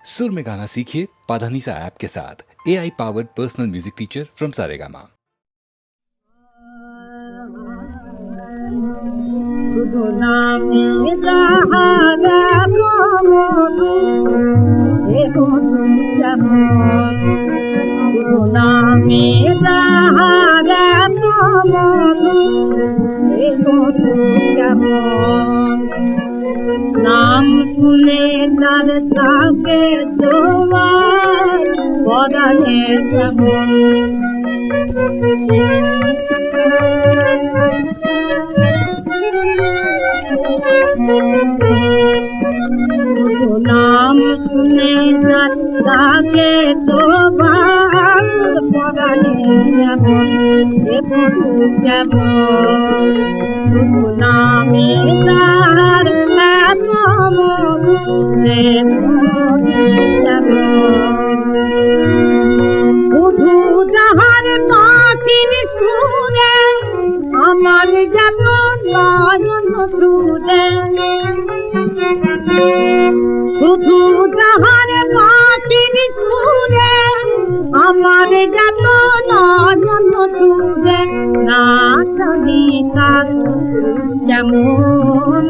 सुर में गाना सीखिए पाधानीसा ऐप के साथ। AI powered personal music teacher from Saregama. नाम सुने नर ताके दोवार बदले जेमन नाम सुने नर ताके दोवार बदले जेमन नामे तार শুধু যাহার মাটির সুরে আমার যত নয়ন সুরে শুধু যাহার মাটির সুরে আমার যত নয়ন সুরে না জানি তার যেমন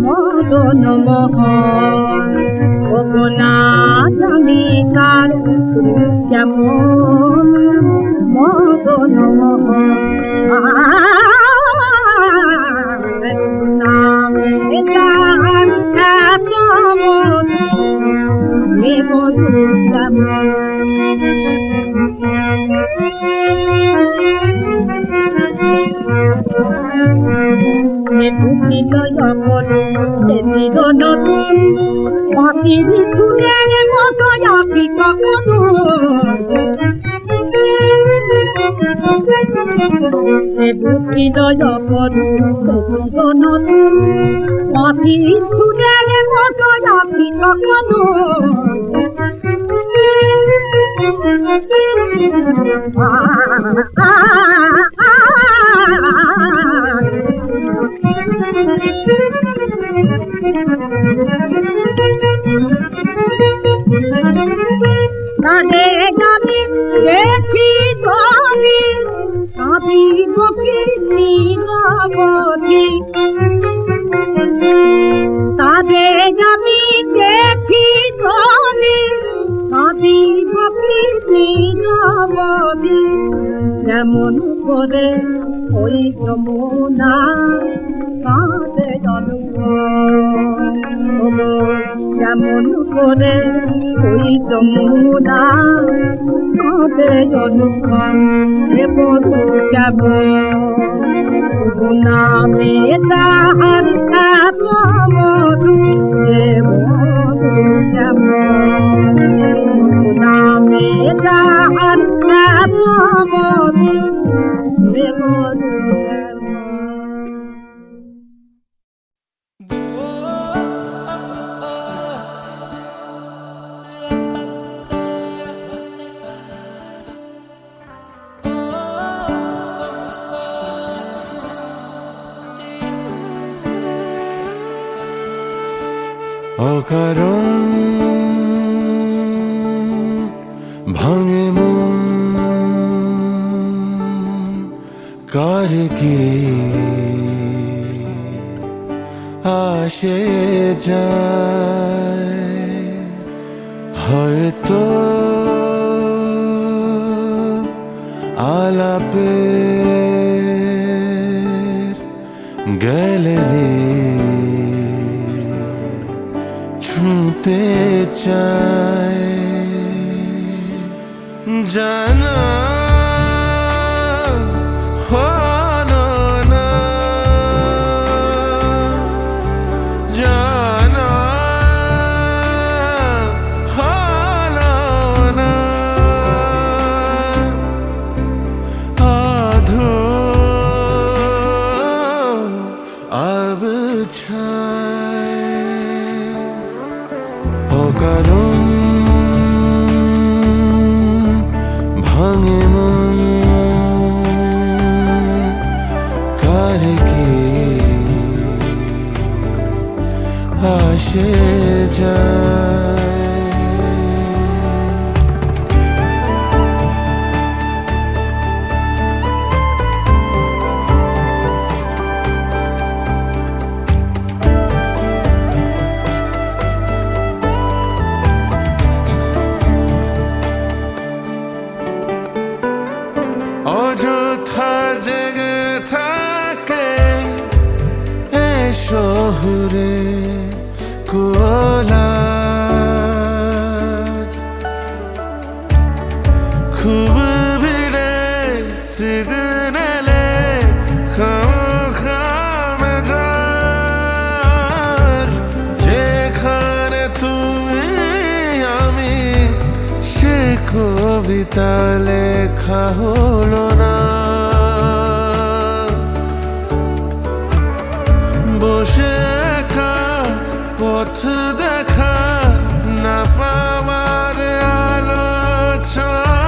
মদন মোহন ওগো না জানি তার যেমন মদন মোহন নামে তার এত মধু নতুন মাটির সুরের মতো আঁকি কখনো বুদ্ধি নতুন মাটির সুরের মতো আঁকি কখনো তারে যাবি দেখি ধনি আমি বকি নিরবধি তারে যাবি দেখি ধনি আমি বকি নিরবধি যেমন করে ওই যমুনা কাঁদে যেমন করে ওই যমুনা কাঁদে জনগণ এ বধু কেমন নামে তাহার এত মধু এ বধু কেমন নামে তাহার এত মধু এ বধু অকারণ ভাঙে মন কার কি আসে যায় হয়তো আলাপের গ্যালারি ছুঁতে চায় জানা হলো না জানা হলো না আধো আব ছায় অকারণ ভাঙে কবিতা লেখা হলো না, বসে একা পথ দেখা না পাওয়ার আলোচনা।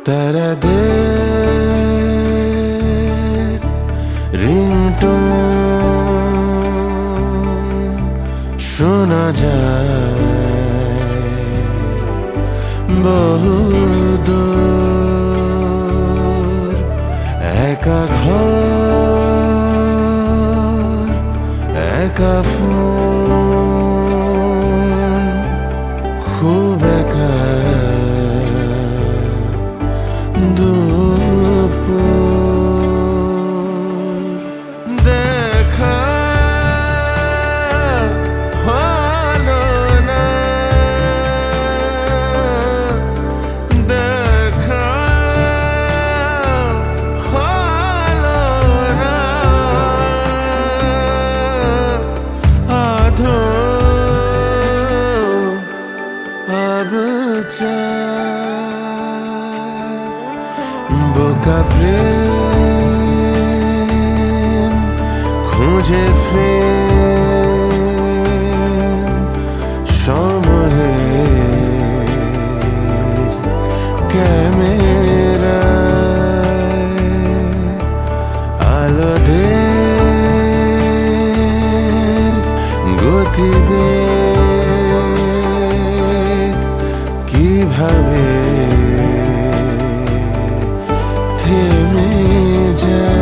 তারাদের রিংটোন শোনা যায় বহুদূর, একা ঘর একা ফোন, খুব একা দুপুর। দেখা হলো না, দেখা হলো না, আধো अब বোকা প্রেম খুঁজে ফ্রেম সময়ের ক্যামেরায়, আলোদের গতিবেগ কিভাবে থেমে যায়।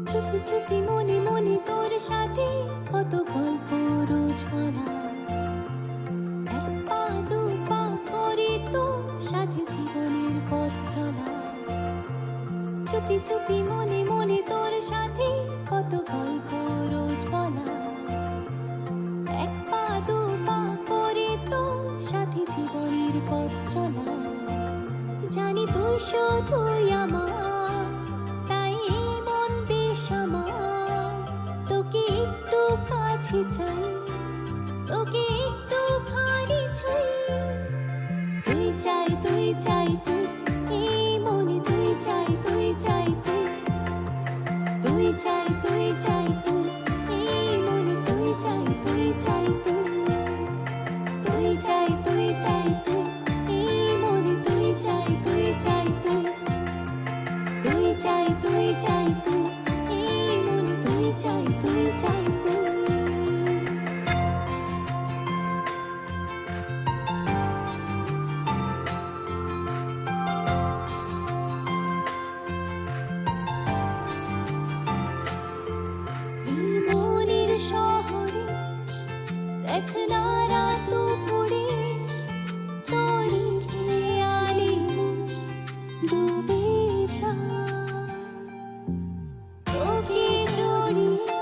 চুপি চুপি মনে মনে তোর সাথে কত গল্প রোজ বলা, এক পা দু পা করে তোর সাথে জীবনের পথ চলা। চুপি চুপি মনে মনে তোর সাথে কত গল্প রোজ বলা, এক পা দু পা করে তোর সাথে জীবনের পথ চলা। জানি তুই শুধুই আমার, তাই মন বেশ আমার, তোকে একটু কাছে চাই, তোকে একটু খানি ছুঁই। তুই চাই তুই চাই তুই, এই মনে তুই চাই তুই চাই তুই, তুই চাই তুই চাই তুই, এই মনে তুই চাই তুই চাই তুই, তুই চাই তুই চাই তুই, এই মনে তুই চাই তুই চাই তুই, তুই চাই তুই চাই তুই, এই মনে তুই চাই তুই চাই তুই। এই মনের শহরে দেখ না রাত পড়ে, তোরই খেয়ালে মন ডুবে যায়। তোকে জড়িয়ে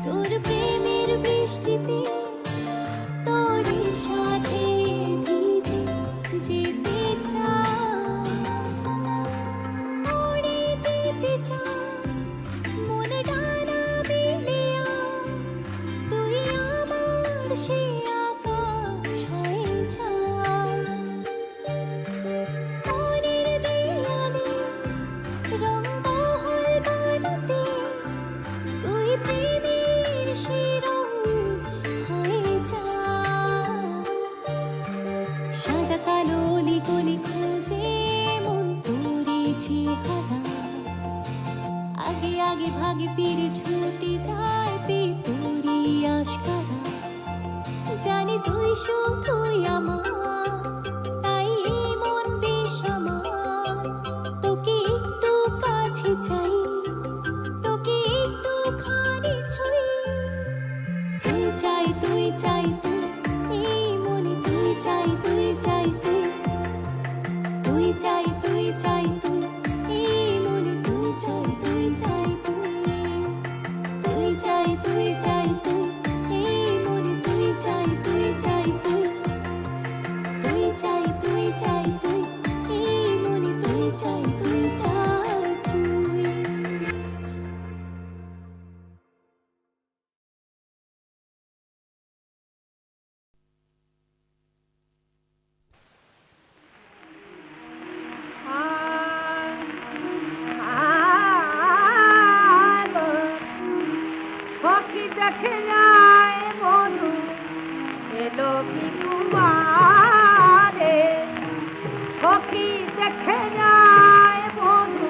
তোর প্রেমের বৃষ্টিতে, তোর সাথে ভিজে যেতে চাই, উড়ে যেতে চাই মন ডানা মেলিয়া, তুই আমার সে আকাশ হয়ে যা। মনের দেয়ালে রংবহল বানাতে, তুই প্রেমের সে রং হয়ে যা। সাদা কালো লিকলি খুঁজে মন তোরে চেহারা, আগে আগে ভাগে ফিরে ছুটে যায় তোরি আশকারা। জানি তুই শুধুই আমার, তাই চাই তুই এই মনে তুই চাই তুই চাই তুই তুই চাই তুই চাই তুই এই মনে তুই চাই তুই চাই তুই তুই চাই তুই চাই তুই এই মনে তুই চাই তুই চাই তুই তুই চাই তুই চাই তুই এই মনে তুই চাই তুই চাই তুই সখী দেখে যায় বধু এলো কি কুমারে সখী দেখে যায় বধু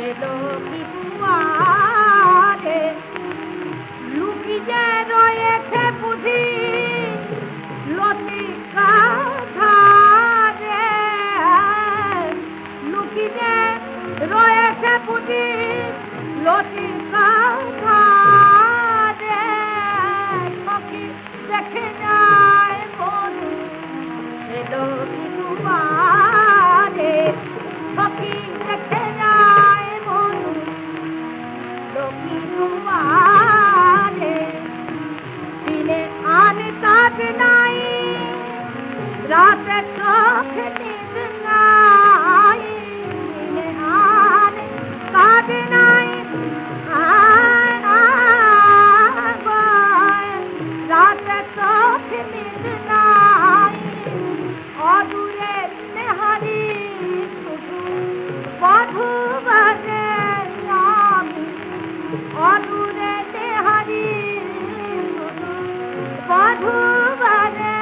এলো কি কুমারে লুকি যে রয়েছে বুঝি লতিকা ধারে লুকি যে রয়েছে বুঝি লতিকা ধারে সখী দেখে যায় বধু এলো কি কুমারে সখী দেখে যায় বধু লক্ষ্মী কুমারে দিনে আনে কাজ নাই রাতে চোখে নিদ নাই দিনে আনে কাজ নাই রাতে চোখে নিদ নাই অদূরে নেহারি শুধু বধূ বাজে আমি অদূরে নেহারি শুধু বধূ বাজে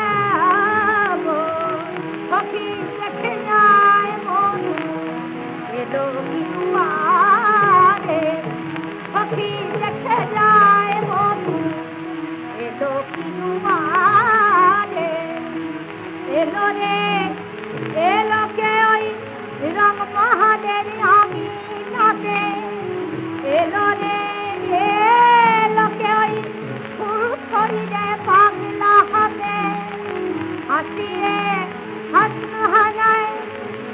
সখী দেখে যায় বধূ এলো কি কুমারে সখী দেখে যায় বধূ এলো কি কুমারে এলো রে এলো কে ওই রং মহাদের আমি নাতে এলো রে এলো কে ওই ফুল করিলে পাগলা হবে হাসিয়ে হাসন হাজায়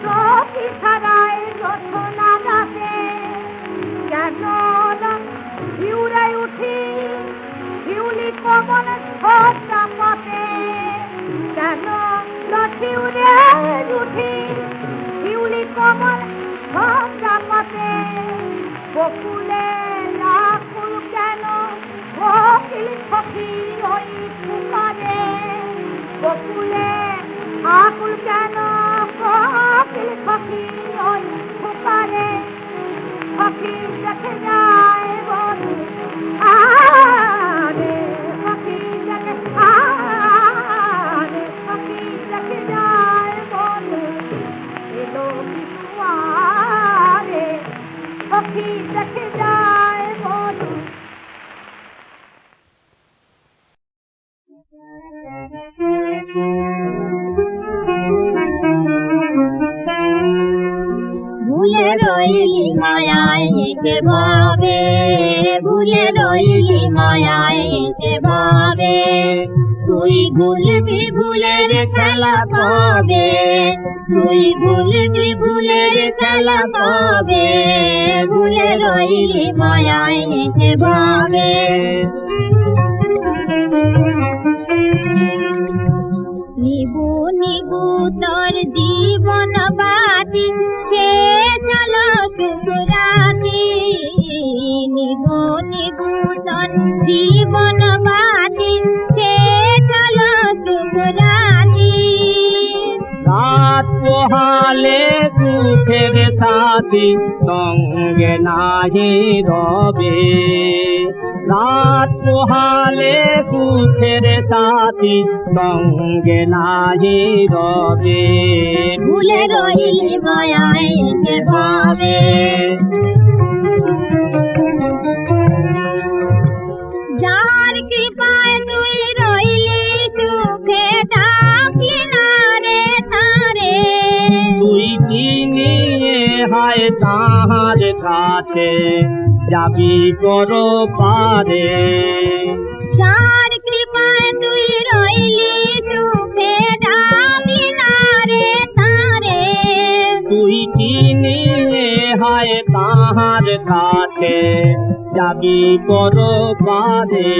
সখী ছাড়ায় রথনা যাবে কেন হিউরে উঠি হিউলি কমল সজ্জা পথে কেন হিউরে উঠি হিউলি কমল সজ্জা পথে বকুলে লাকুল কেন কোকিল সখী ওই পুকারে বকুলে আকুল কেন কোকিল সখী ওই পুকারে সখী দেখে যায় বধূ আরে সখী দেখে আরে সখী দেখে যায় বধূ এলো কি কুমারে সখী দেখে যায় বধূ ভুলে রইলি মায়ায় এসে ভাবে ভুলে রইলি মায়ায় এসে ভাবে তুই ভুলবি ভুলের খেলা পাবে তুই ভুলবি ভুলের খেলা পাবে ভুলে রইলি মায়ায় এসে ভাবে নিবু নিবু তোর জীবন বাতি সে চলো সুরাতি নিবু নিবু তোর জীবন বাতি সে চলো সুরাতি রাত পোহালে সুখের সাথী সঙ্গে নাহি রবে রাত পোহালে সুখের সাথী সঙ্গে নাহি রবে ভুলে রইলি মায়ায় এসে ভাবে যার কৃপায় তুই রইলি সুখে ডাকলি না রে তারে তুই চিনিয়ে হায় তাহার কাছে যাবি করো পারে যার কৃপায় কাছে যাবি পরপারে।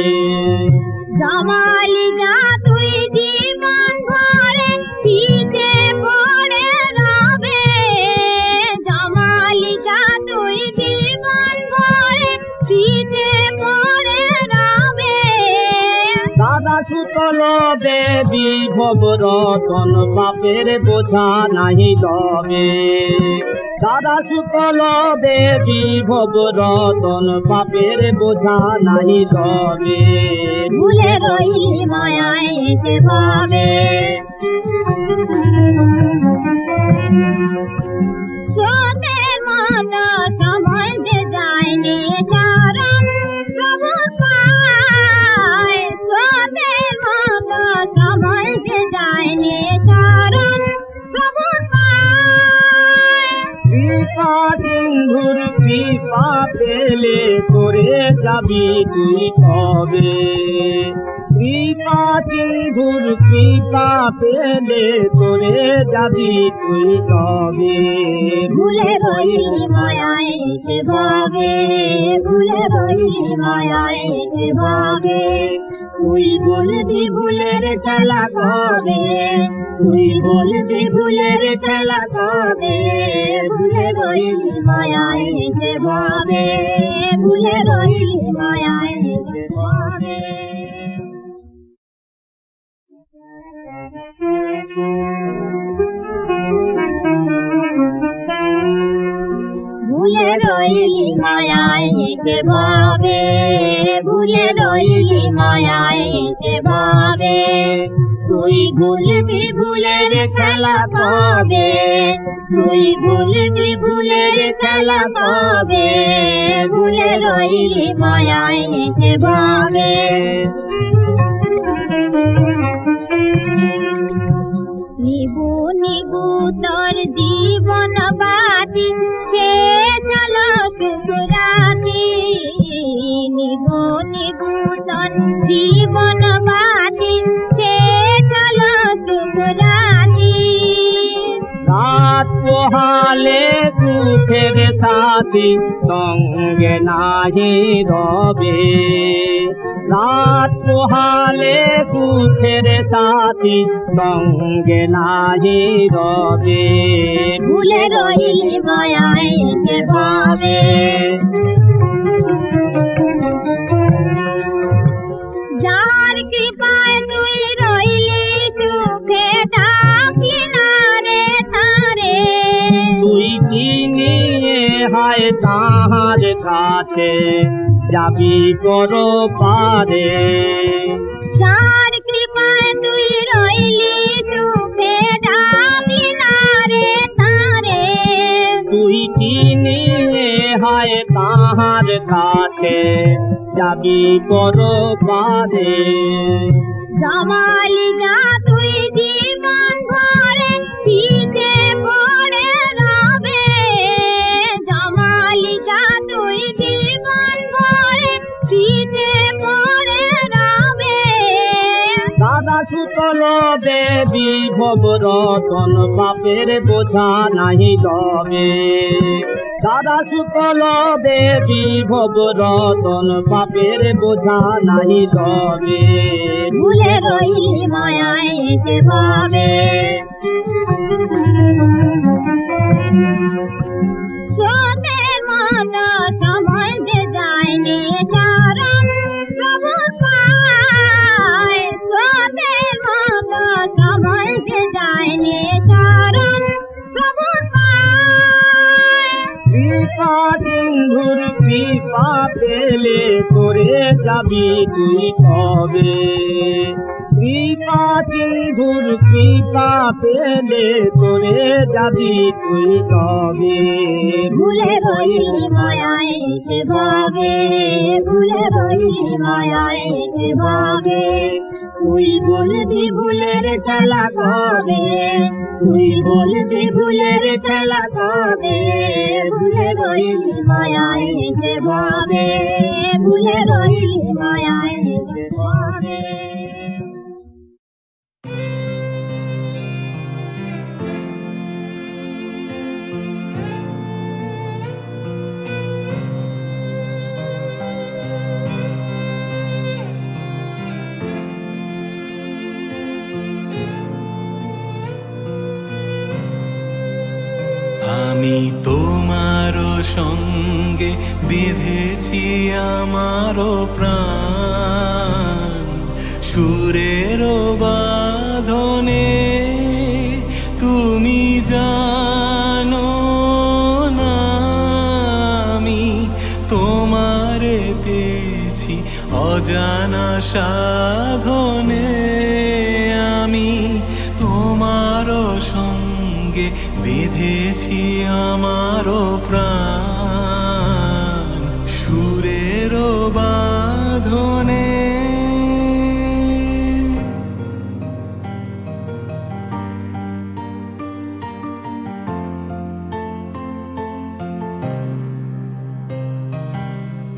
জামালি যা তুই জীবন ভরে পিছে পড়ে রবে, জামালি যা তুই জীবন ভরে পিছে পড়ে রবে। দাদা সুতল দেবী ভবরতন বাপের বোঝা নাহি লবে। দাদা সুতল দেবী ভবরতন বাপের বোঝা নাহি লবে। ভুলে রইলি মায়ায় এসে ভাবে, স্রোতের মতো সময় যে যায়নি চরণ প্রভু পায়, স্রোতের মতো সময় যে যায়নি চরণ প্রভু পায়। কৃপা সিন্ধুর কৃপা পেলে করে যাবি তুই কবে। কৃপা সিন্ধুর কৃপা পেলে করে যাবি তুই কবে। ভুলে রইলি মায়ায় এসে ভাবে, ভুলে রইলি মায়ায় এসে ভাবে। তুই বলবি ভুলের খেলা কবে, তুই বলবি ভুলের খেলা কবে। ভুলে রইলি মায়ায় এসে ভাবে, ভুলে রইলি মায়ায় এসে ভাবে। ভুলে রইলি মায়ায় এসে ভাবে, ভুলে রইলি মায়ায় এসে ভাবে। তুই ভুলবি ভুলের খেলা কবে, তুই ভুলবি ভুলের খেলা কবে। ভুলে রইলি মায়ায় এসে ভাবে। নিবু নিবু তোর জীবন বাতি শেষ হলো শুকুরাতি, নিবু নিবু তোর জীবন বাতি শেষ হলো শুকুরাতি। রাত পোহালে সুখের সাথী সঙ্গে নাহি রবে। রাত পোহালে সুখের সাথী সঙ্গে নাহি রবে। ভুলে রইলি মায়ায় এসে ভাবে, যার কৃপায় তুই রইলি সুখে ডাকলি না রে তারে। তুই চিনিয়ে হায় তাহার কাছে যাবি পরপারে। যার কৃপায় তুই রইলি সুখে ডাকলি না রে তারে। তুই চিনিয়ে হায় তাহার কাছে যাবি পরপারে। জামালি যা তুই জীবন ভরে পিছে পড়ে রবে, জামালি যা তুই জীবন ভরে পিছে পড়ে রবে। দাদা সুতল দেবী ভবরতন বাপের বোঝা নাহি লবে। দাদা সুতল দেবী ভবরতন বাপের বোঝা নাহি লবে। ভুলে রইলি মায়ায় এসে ভাবে, স্রোতের মতো সময় যে যায়নি চরণ প্রভু পায়, স্রোতের মতো সময় যে যায়নি চরণ প্রভু পায়। কৃপা সিন্ধুর কৃপা পেলে করে যাবি তুই কবে। কৃপা সিন্ধুর কৃপা পেলে করে যাবি তুই কবে। ভুলে রইলি মায়ায় এসে ভাবে, ভুলে রইলি মায়ায় এসে ভাবে। তুই বলবি ভুলের খেলা কবে, তুই বলবি ভুলের খেলা কবে। ভুলে রইলি মায়ায় এসে ভাবে, ভুলে রইলি মায়ায় এসে ভাবে। আমি তোমারও সঙ্গে বেঁধেছি আমারও প্রাণ সুরেরও বাঁধনে তুমি জানো না আমি তোমারে পেয়েছি অজানা সাধনে আমি তোমারও সঙ্গে বেঁধেছি আমারও প্রাণ সুরেরও বাঁধনে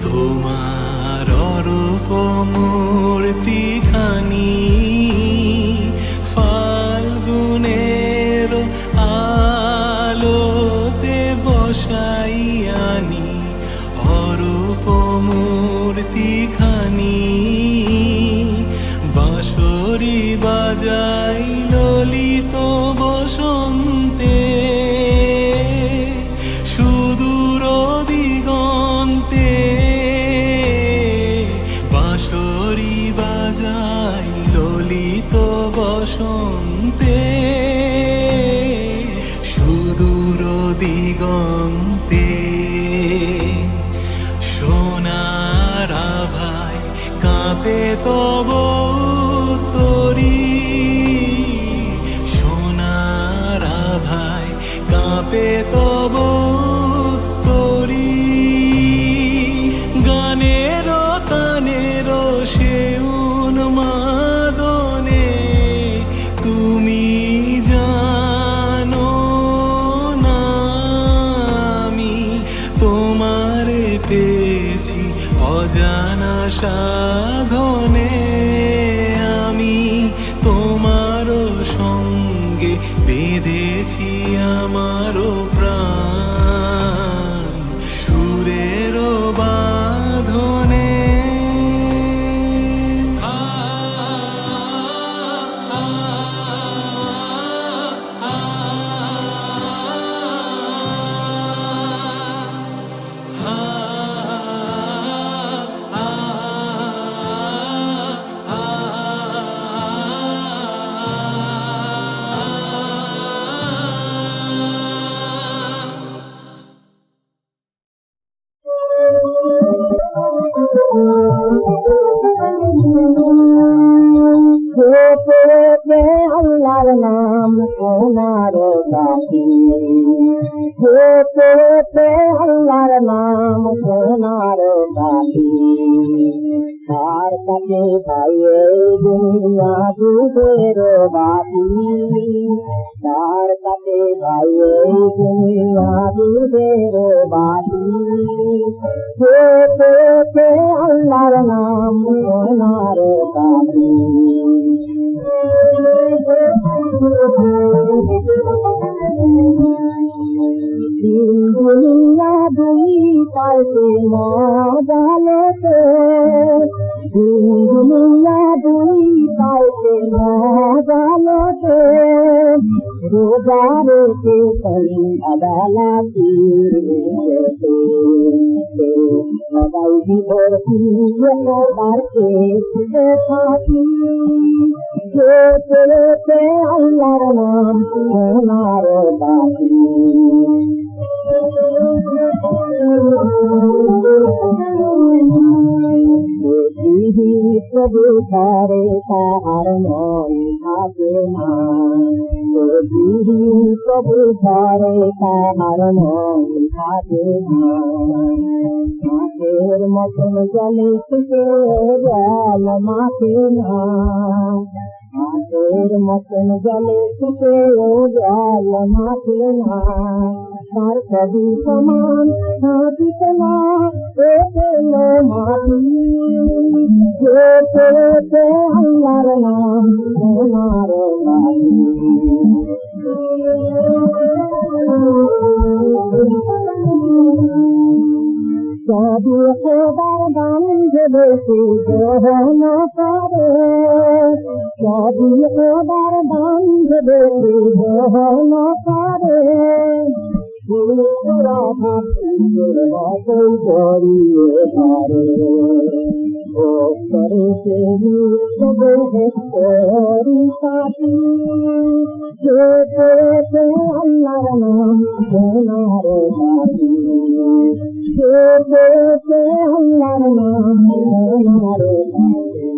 তোমার অরূপ মূর্তিখানি ফাল্গুনের আলোতে বসাই আনি অরূপ মূর্তিখানি বাঁশরি বাজাই ললিত বসন্তে সুদূর দিগন্তে বাঁশরি বাজাই ললিত বসন্তে সুদূর দিগন্তে সোনার আভায় কাঁপে তব তরি সোনার আভায় কাঁপে তব তরি গানের তানের সে উন্মাদনে তুমি জানো না আমি তোমারে পেয়েছি অজানা সাধনে আমি তোমারও সঙ্গে বেঁধেছি আমারও প্রাণ সুরেরও বাঁধনে আল্লাহর নাম সোনার বাতি পেতে আল্লাহর নাম সোনার বাতি তার কাছে পাইয়ে দুনিয়া দুধের বাতি তার কাছে পাইয়ে দুনিয়া দুধের বাতি পেতে আল্লাহর নাম সোনার বাতি দুনিয়া দুই পাইতে মজালতে দুনিয়া দুই পাইতে মজালতে রোজা রেখে করি আদালাতি সবাই বিভর্তি বাড়তে থাকি পেতে আল্লাহর নাম সোনার বাতি প্রভু করে তাহার মন থাকে না প্রভু করে তাহার মন থাকে না মাঠের মতন জলে থেকে জল মাঠে না মাঠের মতন জলে থেকে জল মাঠে না তার কবি সমান হাতিতে না পেলো মাটি পেতে আল্লাহর নাম সোনার বাতি যদি খোদার দান বেশি গ্রহণ করে যদি খোদার দান বেশি গ্রহণ করে তোরা ভাবছির মতন জড়িয়ে ধরে ও করে সবে করি সাথী যে আল্লাহর নাম সোনার সাথী যে আল্লাহর নাম সোনার সাথী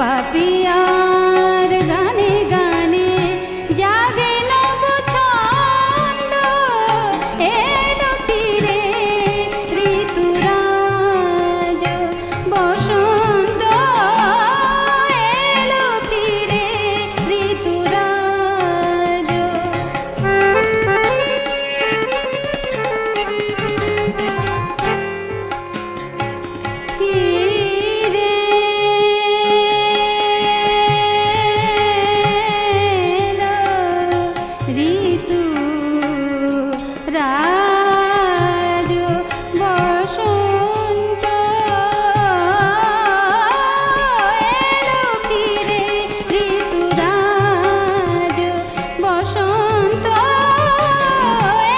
পাপিয়ার গানে গানে জাগে নব ছন্দ এলো ফিরে ঋতুরাজ বসন্ত এলো ফিরে ঋতুরাজ ঋতু রাজ বসন্ত এলো ফিরে ঋতুরাজ বসন্ত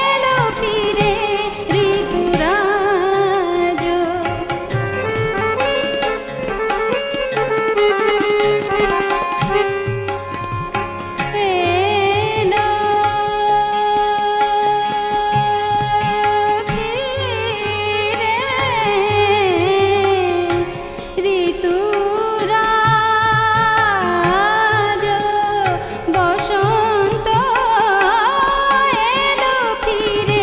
এলো ফিরে ঋতুরাজ ঋতুরাজ বসন্ত এলো ফিরে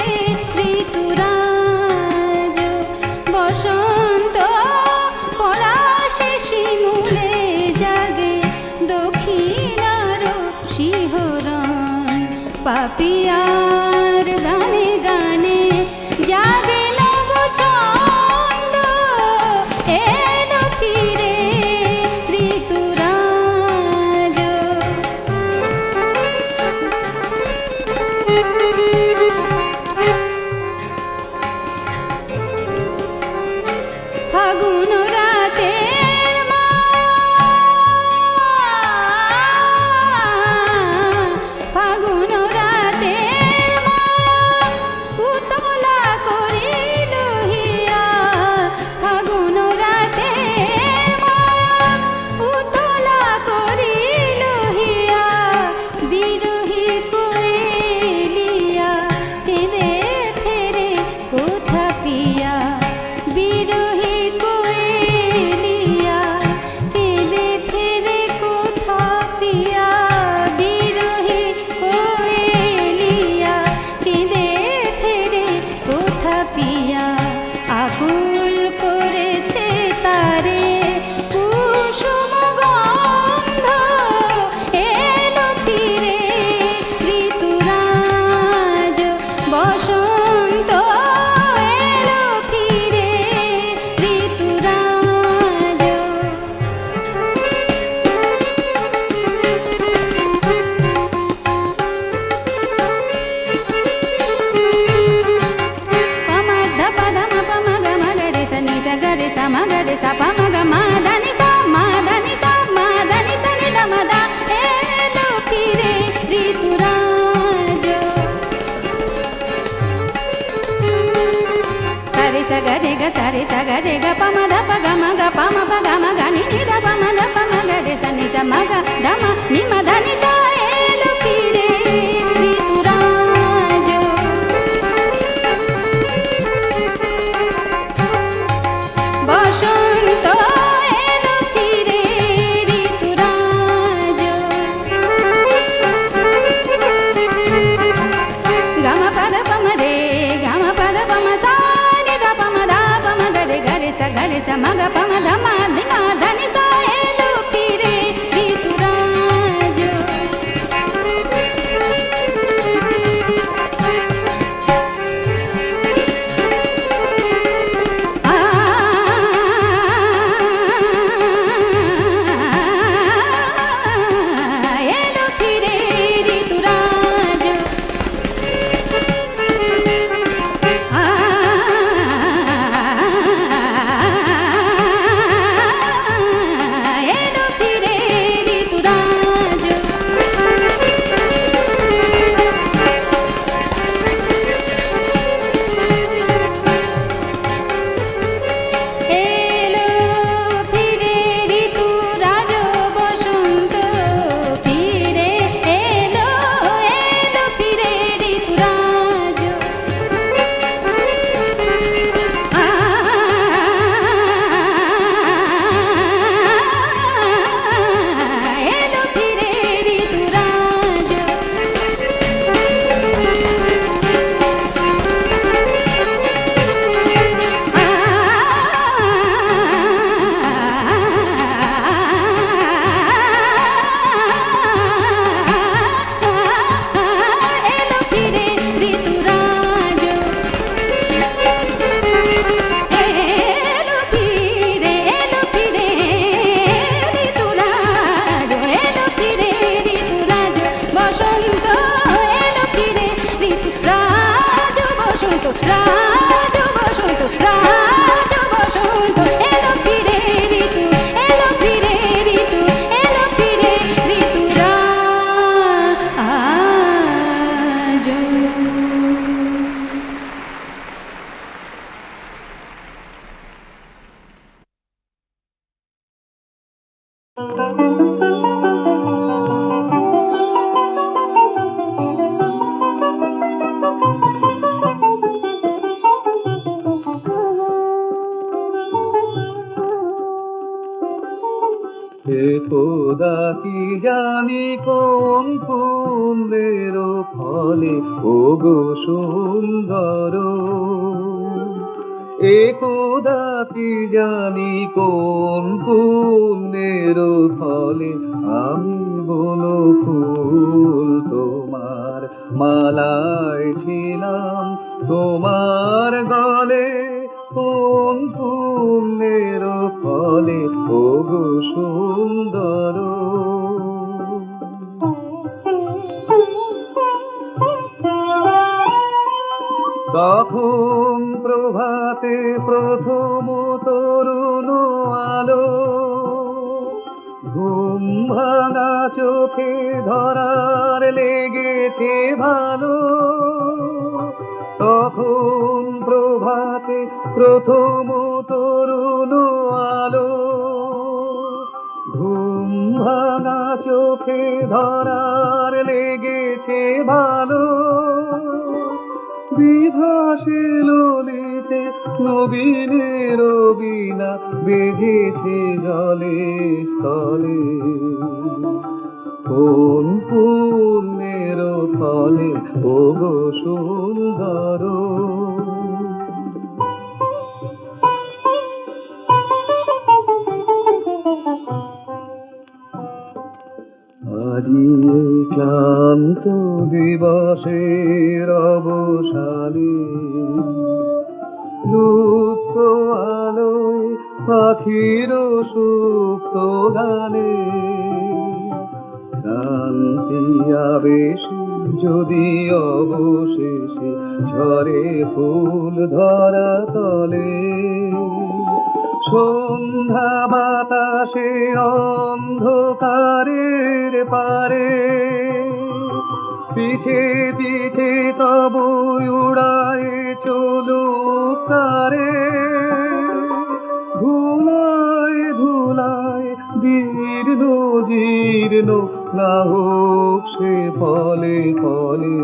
ঋতুরাজ বসন্ত পলাশে শিমুলে জাগে দক্ষিণার শিহরণ পাপিয়ার গানে গানে জাগে নব ছন্দ এলো ফিরে ঋতুরাজ ফাগুন রাতের ফাগুন রাতের উতলা করিল হিয়া ফাগুন রাতের উতলা করিল হিয়া বিরহী কোয়েলিয়া কেঁদে ফেরে কোথা পিয়া বিরহী কোয়েলিয়া কেঁদে ফেরে কোথা পিয়া বিরহী কোয়েলিয়া কেঁদে ফেরে কোথা পিয়া আকুল করেছে তারে কুসুম গন্ধ এলো ফিরে ঋতুরাজ বসন্ত এলো ফিরে ঋতুরাজ పమద పదమ పమగ మగరి సని సగరి సమగరి సపమగ మాదని సమాదని సమాదని సని దమద ఎలో ఫిరే ঋতুরাজ re sa ga re ga sa re sa ga re ga pa ma da pa ga ma ga ni ni da pa ma da pa ma ga re sa ni sa ma ga da ma ni ma da ni sa elo fire ঋতুরাজ বসন্ত এলো ফিরে ঋতুরাজ gamma পদ পম রে gamma পদ পম সা নি ধা পম দা পম গরে সা মা গা পম ধা মা নি মা ধা নি সা এলো ফিরে ঋতুরাজ এলো ফিরে ঋতুরাজ এলো ফিরে ঋতুরাজ এলো ফিরে ঋতুরাজ বসন্ত ফিরে এলো এলো ফিরে ঋতুরাজ এলো ফিরে ঋতুরাজ এলো ফিরে ঋতুরাজ এলো ফিরে ঋতুরাজ এলো ফিরে ঋতুরাজ বসন্ত এলো ফিরে ঋতুরাজ বসন্ত রাজ বসন্ত রাজ বসন্ত এলো ফিরে ঋতু এলো ফিরে ঋতু এলো ফিরে ঋতুরাজ হে খোদা কি জানি কোন পুণ্যের ফলে ও গো সুন্দর এ খোদা কি জানি কোন পুণ্যের ফলে আমি বনফুল তোমার মালায় ছিলাম তোমার গলে কোন পুণ্যের ফলে ও গো সুন্দর তখন প্রভাতে প্রথম তরুণ আলো ঘুম ভাঙা চোখে ধরার লেগেছে ভালো তখন প্রভাতে প্রথম তরুণ আলো ঘুম ভাঙা চোখে ধরার লেগেছে ভালো বিভাসে ললিতে নবীনের বীণা বেজেছে জলে স্থলে কোন পুণ্যের ফলে ও গো সুন্দর আজি এই ক্লান্ত দিবসের অবসানে লুপ্ত আলোয় পাখির সুপ্ত গানে শান্তি আবেশে যদি অবশেষে ঝরে ফুল ধরা তলে সন্ধ্যা বাতাসে অন্ধকারের পারে পিছে পিছে তবু উড়ায় চলুক তারে জীর্ণ না হোক সে ফলে ফলে,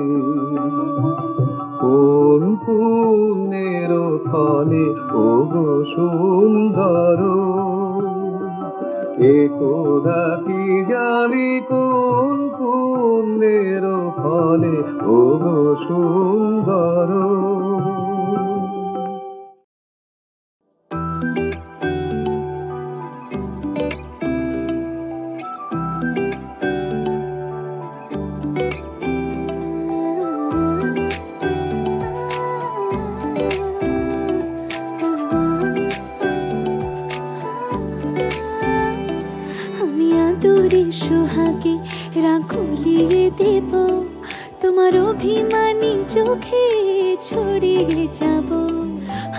কোন পুণ্যের ফলে ও গো সুন্দর, একদা কি জানি কোন পুণ্যের ফলে ও গো সুন্দর। আমি আদরে সোহাগে রাখলিয়ে দেব, তোমার অভিমানী চোখে ছড়িয়ে যাব।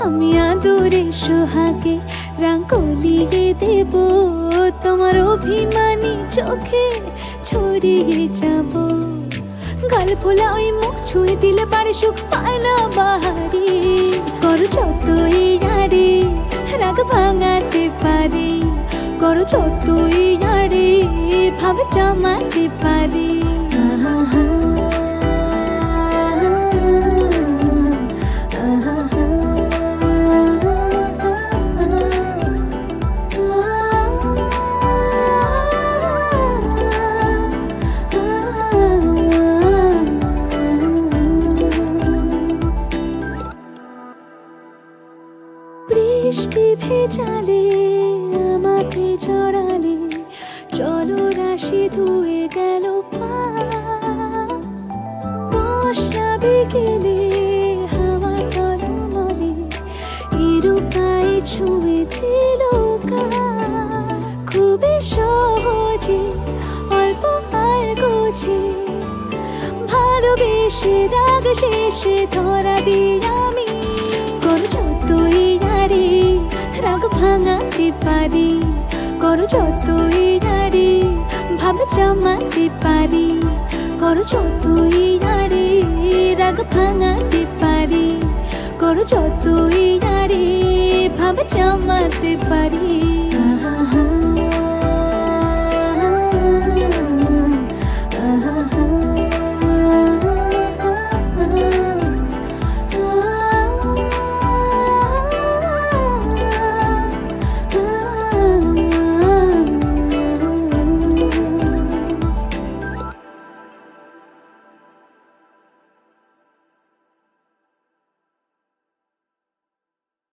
আমি আদরে সোহাগে রাখলিয়ে দেব, তোমার অভিমানী চোখে ছড়িয়ে যাব। গাল ফোলা ওই মুখ ছুঁয়ে দিলে পারে সুখ পায় না বাহারি, করো যতই আড়ে রাগ ভাঙাতে পারি, করো যতই আড়ে ভাব জমাতে পারি। বৃষ্টি ভেজালে আমাকে জড়ালে, চলো রাশি ধুয়ে গেল পা। বর্ষা বিকেলে হাওয়া টলমলে, ইরুকায় ছুঁয়ে দিল গা। খুবই সহজে অল্প আর গোছে, ভালোবেসে রাগ শেষে ধরা দিই আমি। করো যতই আড়ে রাগ ভাঙাতে পারি, করো যতই আড়ে ভাব জমাতে পারি, করো যতই আড়ে রাগ ভাঙাতে পারি, করো যতই আড়ে ভাব জমাতে পারি।